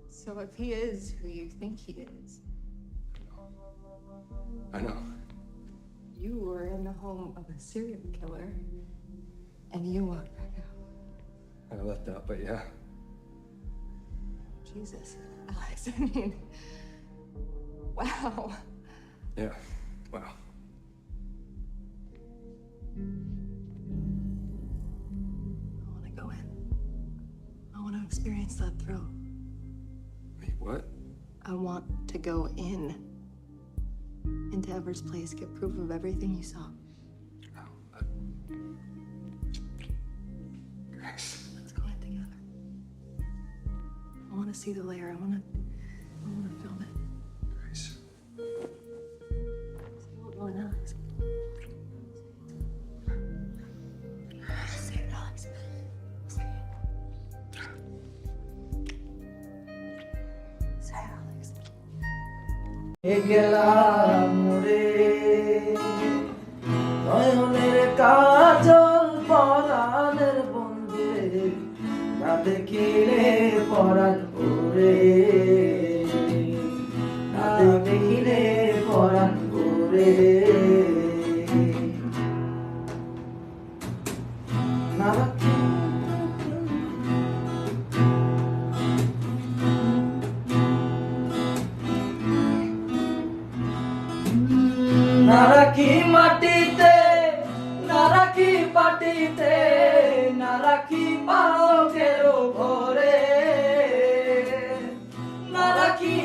So if he is who you think he is, I know. you were in the home of a serial killer, and you walked back out. I left out, but yeah. Jesus, Alex, I mean, wow. Yeah, wow. I want to go in. I want to experience that thrill. Wait, what? I want to go into Ever's place, get proof of everything you saw. Oh, Grace. Let's go in together. I want to see the lair. I want to film it. Grace. See what we're going, Alex. Say it, Alex. Say it. Say it, Alex. গেলাম রে নয়নের কাজল পরাণের বন্ধু রে না দেখিলে পরাণ ওরে না দেখিলে পরাণ ওরে না নারাকি মাটিতে নারাকি পাটিতে নারাকি পালকের ঘরে নারাকি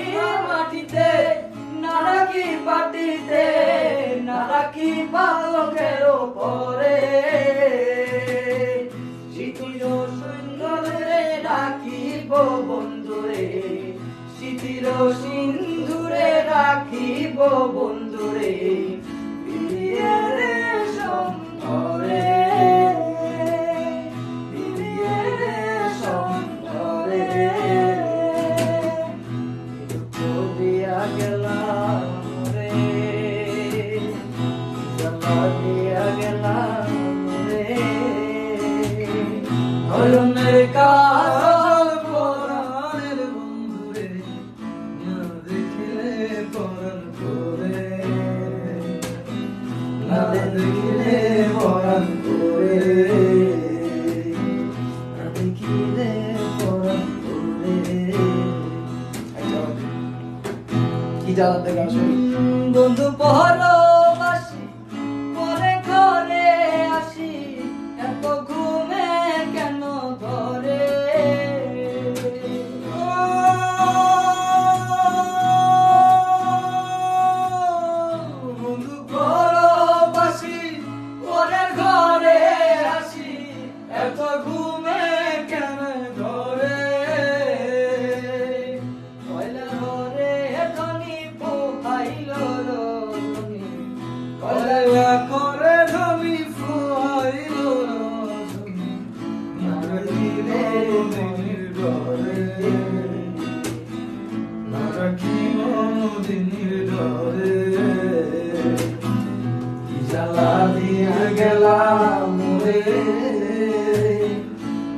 মাটিতে নারাকি পাটিতে নারাকি পালকের ঘরে শীতির সুন্দরে রাখিব বন্ধুরে শীতির সিন্ধুরে রাখিব বন্ধুরে বিয়ের সম্পরে বিয়ের সম্পরে দিয়া গেলাম রে দিয়া গেলাম রে নয়নের কাজল পরাণের বন্ধুরে না দেখিলে পরাণ করে না দেখিলে পরাণ করে না দেখিলে পরাণ করে কি জ্বালাতে গান শুনি বন্ধু পরবাসী পরে ঘরে আসি এত ঘুমে কেন ধরে বন্ধু পরবাসী পরে ঘরে আসি এত ঘুমে কেন ধরে কয়লা ঘরে ধনী পোহাইল রজনী কয়লা করে ধনী পোহাইল রজনী নারাখিলে মনির ঘরে নারাখিল মনির ঘরে কি জ্বালা দিয়া গেলাম রে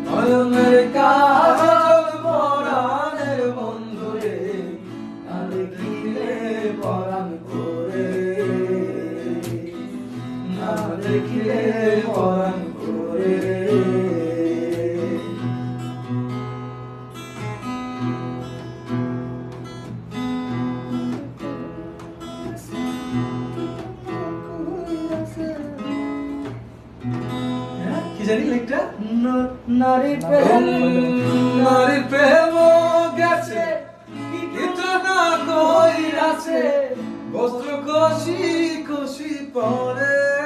নয়নের কাজল পরাণের বন্ধুরে না দেখিলে পরাণ করে না দেখিলে পরাণ করে কি জানি লেখটা নারী প্রেম গেছে কিন্তু না কইরাছে বস্ত্র কষি কষি পরে